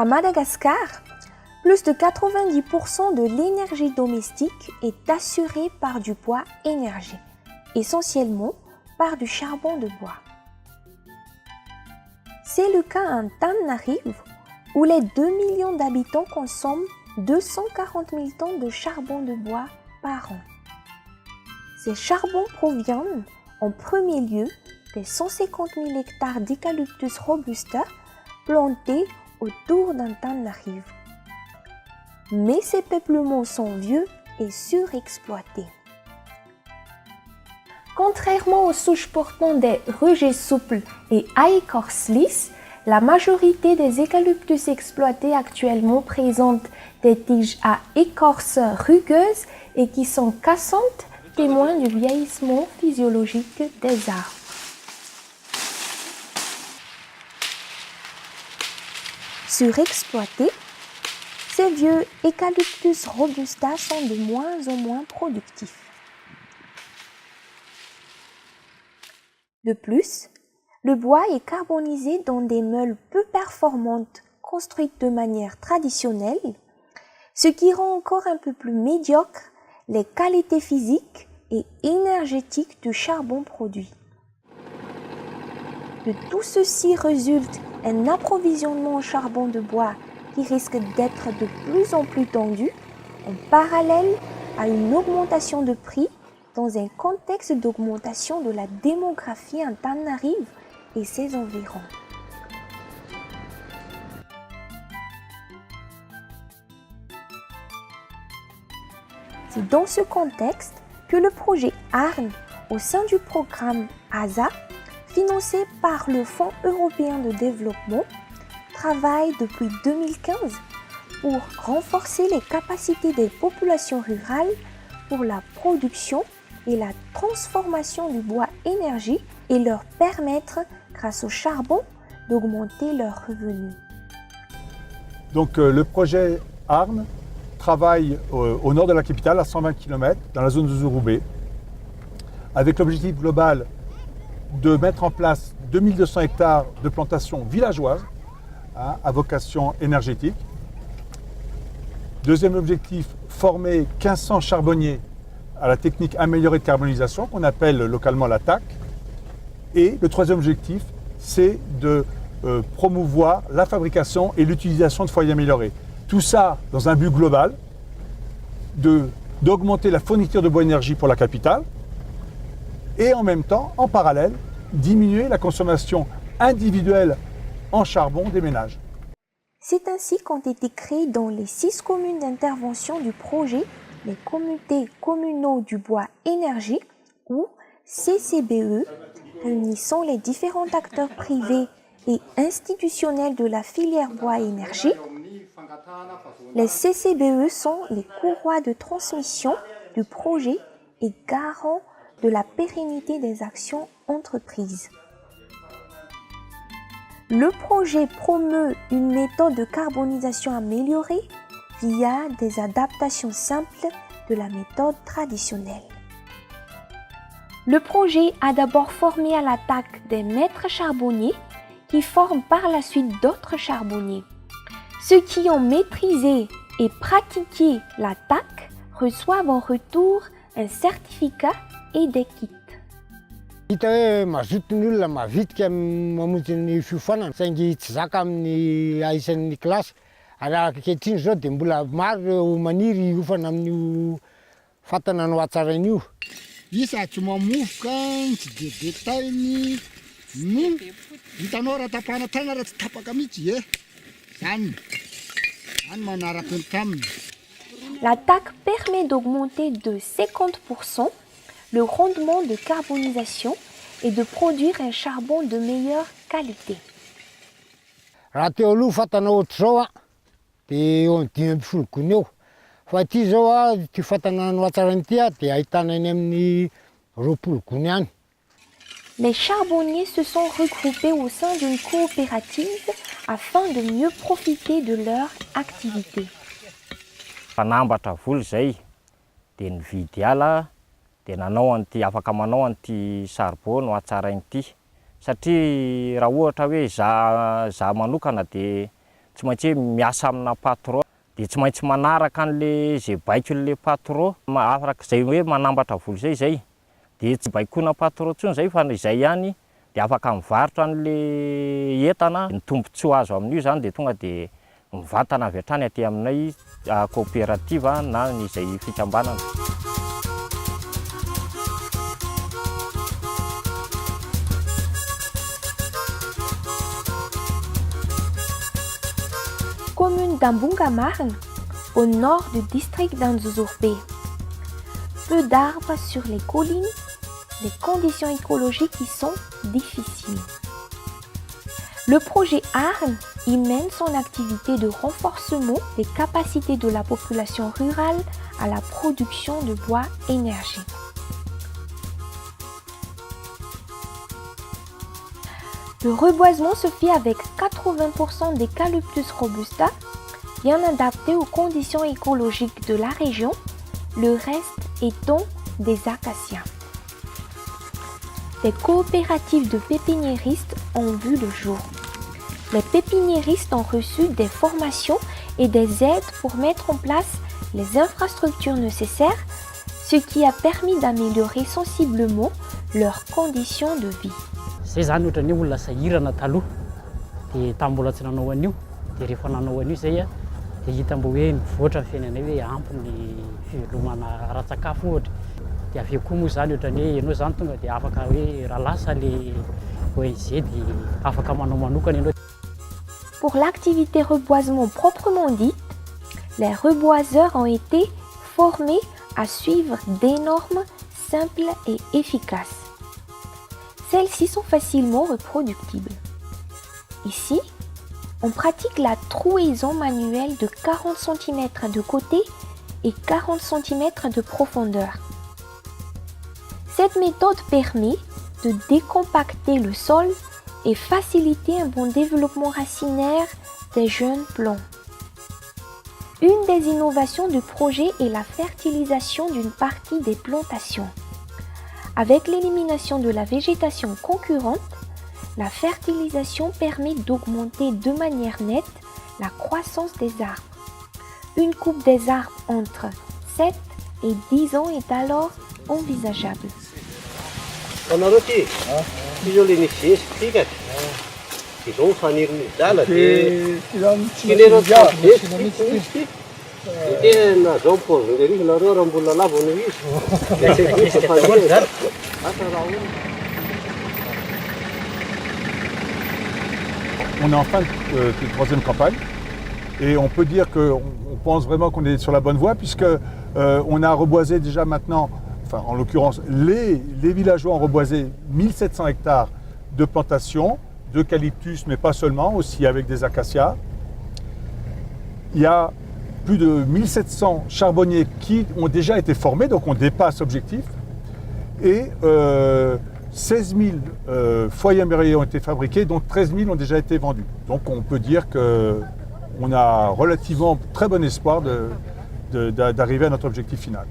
À Madagascar, plus de 90% de l'énergie domestique est assurée par du bois énergie, essentiellement par du charbon de bois. C'est le cas en Tananarive, où les 2 millions d'habitants consomment 240 000 tonnes de charbon de bois par an. Ces charbons proviennent en premier lieu des 150 000 hectares d'Eucalyptus robusta plantés autour d'Antananarive. Mais ces peuplements sont vieux et surexploités. Contrairement aux souches portant des rejets souples et à écorce lisse, la majorité des eucalyptus exploités actuellement présentent des tiges à écorce rugueuse et qui sont cassantes, témoins du vieillissement physiologique des arbres. Surexploités, ces vieux Eucalyptus robusta sont de moins en moins productifs. De plus, le bois est carbonisé dans des meules peu performantes construites de manière traditionnelle, ce qui rend encore un peu plus médiocre les qualités physiques et énergétiques du charbon produit. De tout ceci résulte un approvisionnement en charbon de bois qui risque d'être de plus en plus tendu, en parallèle à une augmentation de prix dans un contexte d'augmentation de la démographie en Tananarive et ses environs. C'est dans ce contexte que le projet ARN, au sein du programme ASA, financé par le Fonds européen de développement, travaille depuis 2015 pour renforcer les capacités des populations rurales pour la production et la transformation du bois énergie et leur permettre, grâce au charbon, d'augmenter leurs revenus. Donc le projet ARN travaille au nord de la capitale, à 120 km, dans la zone de Zouroubé, avec l'objectif global de mettre en place 2200 hectares de plantations villageoises à vocation énergétique. Deuxième objectif, former 1500 charbonniers à la technique améliorée de carbonisation qu'on appelle localement la TAC. Et le troisième objectif, c'est de promouvoir la fabrication et l'utilisation de foyers améliorés. Tout ça dans un but global d'augmenter la fourniture de bois énergie pour la capitale et en même temps, en parallèle, diminuer la consommation individuelle en charbon des ménages. C'est ainsi qu'ont été créées dans les 6 communes d'intervention du projet les comités communaux du bois énergie ou CCBE, réunissant les différents acteurs privés et institutionnels de la filière bois énergie. Les CCBE sont les courroies de transmission du projet et garants de la pérennité des actions entreprises. Le projet promeut une méthode de carbonisation améliorée via des adaptations simples de la méthode traditionnelle. Le projet a d'abord formé à la TAC des maîtres charbonniers qui forment par la suite d'autres charbonniers. Ceux qui ont maîtrisé et pratiqué la TAC reçoivent en retour un certificat et des kits. Hita hoe mazoto ny olona mavitrika mamonjy ny fiofanana saingy tsy zaka amin'ny aisan'ny kilasy ary ankehitriny zao dia mbola maro ireo maniry hiofana amin'io fatana no hatsarain'io. Isa tsy mamofoka tsy dedetainy no hitanao raha tapahana tagna raha tsy tapaka mihitsy zany manaraka ny taminy. La TAC permet d'augmenter de 50% le rendement de carbonisation et de produire un charbon de meilleure qualité. Raha teo aloha fatana ohatr'izao dia eo amin'ny 5 ambin'ny 10 gony eo. Fa ity zao ty fatana no hatsarain'ity dia ahitana eny amin'ny 20 gony ihany. Les charbonniers se sont regroupés au sein d'une coopérative afin de mieux profiter de leur activité. Fanambatra voly zay dia nividy ala dia nanao an'ity afaka manao an'ity charbon no hatsarain'ity satria raha ohatra hoe za manokana dia tsy maintsy miasa amina patron dia tsy maintsy manaraka an'le zay baikon'le patron arak'izay hoe manambatra volo zay dia tsy baikona patron intsony zay fa izay ihany dia afaka mivarotra an'le entana ny tombontsoa azo amin'io zany dia tonga dia mivantana avy hatrany aty aminay coopérative na izay fikambanana. Commune d'Ambungamarn, au nord du district d'Anzouzourbé. Peu d'arbres sur les collines, les conditions écologiques y sont difficiles. Le projet ARN y mène son activité de renforcement des capacités de la population rurale à la production de bois énergie. Le reboisement se fait avec 80% d'Eucalyptus robusta, bien adapté aux conditions écologiques de la région, le reste étant des acacias. Des coopératives de pépiniéristes ont vu le jour. Les pépiniéristes ont reçu des formations et des aides pour mettre en place les infrastructures nécessaires, ce qui a permis d'améliorer sensiblement leurs conditions de vie. Zay zany ohatrany olona sahirana taloha dia tambola tsy nanao an'io dia rehefa nanao an'io zay dia hita mbo hoe mivoatra ny fiainanay hoe ampy ny fivelomana ara-tsakafo ohatra dia avy eo koa moa zany ohatrany hoe ianao zany tonga dia afaka hoe raha lasa le ONG dia afaka manao manokana ianao. Pour l'activité reboisement proprement dite, les reboiseurs ont été formés à suivre des normes simples et efficaces. Celles-ci sont facilement reproductibles. Ici, on pratique la trouaison manuelle de 40 cm de côté et 40 cm de profondeur. Cette méthode permet de décompacter le sol et faciliter un bon développement racinaire des jeunes plants. Une des innovations du projet est la fertilisation d'une partie des plantations. Avec l'élimination de la végétation concurrente, la fertilisation permet d'augmenter de manière nette la croissance des arbres. Une coupe des arbres entre 7 et 10 ans est alors envisageable. On est en fin de troisième campagne et on peut dire qu'on pense vraiment qu'on est sur la bonne voie puisque on a reboisé déjà maintenant, enfin en l'occurrence les villageois ont reboisé 1700 hectares de plantations d'eucalyptus, mais pas seulement, aussi avec des acacias. Il y a plus de 1700 charbonniers qui ont déjà été formés, donc on dépasse l'objectif. Et 16 000 foyers mûriers ont été fabriqués, dont 13 000 ont déjà été vendus. Donc on peut dire qu'on a relativement très bon espoir d'arriver à notre objectif final.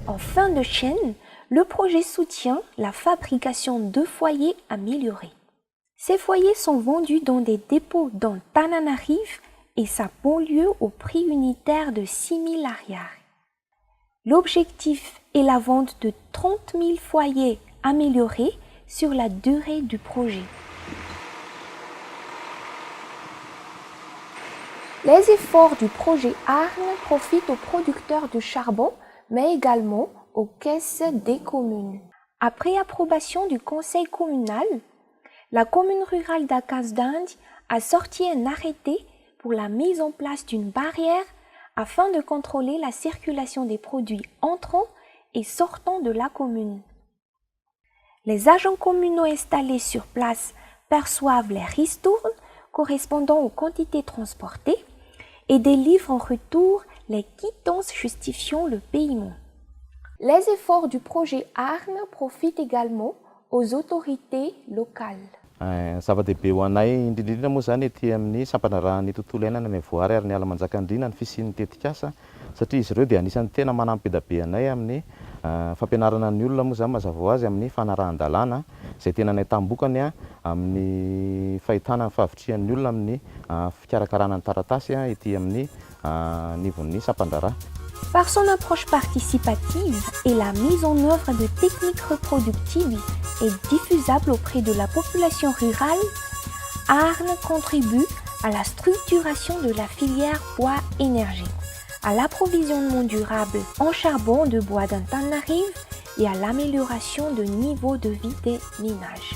En fin de chaîne, le projet soutient la fabrication de foyers améliorés. Ces foyers sont vendus dans des dépôts dans Tananarive et sa banlieue au prix unitaire de 6 000 arrières. L'objectif est la vente de 30 000 foyers améliorés sur la durée du projet. Les efforts du projet ARN profitent aux producteurs de charbon, mais également aux caisses des communes. Après approbation du conseil communal, la commune rurale d'Akasdand a sorti un arrêté pour la mise en place d'une barrière afin de contrôler la circulation des produits entrant et sortant de la commune. Les agents communaux installés sur place perçoivent les ristournes correspondant aux quantités transportées et délivrent en retour les quittances justifiant le paiement. Les efforts du projet ARN profitent également aux autorités locales. Zava-dehibe ho anay indrindrindra moa zany ety amin'ny sampanarahany tontolo iainana ny voary ary ny ala manjakandriana ny fisian'ny tetikasa satria izy ireo dia anisan'ny tena manampy be da be anay amin'ny fampianarana ny olona moa zany mazava ho azy amin'ny fanarahan-dalàna izay tena nahitambokany amin'ny fahitana ny fahavitrihan'ny olona amin'ny fikarakarana ny taratasy ety amin'ny nivon'ny Sapandrarà. Par son approche participative et la mise en œuvre de techniques reproductives et diffusables auprès de la population rurale, Arnes contribue à la structuration de la filière bois-énergie, à l'approvisionnement durable en charbon de bois d'Antananarive et à l'amélioration du niveau de vie des ménages.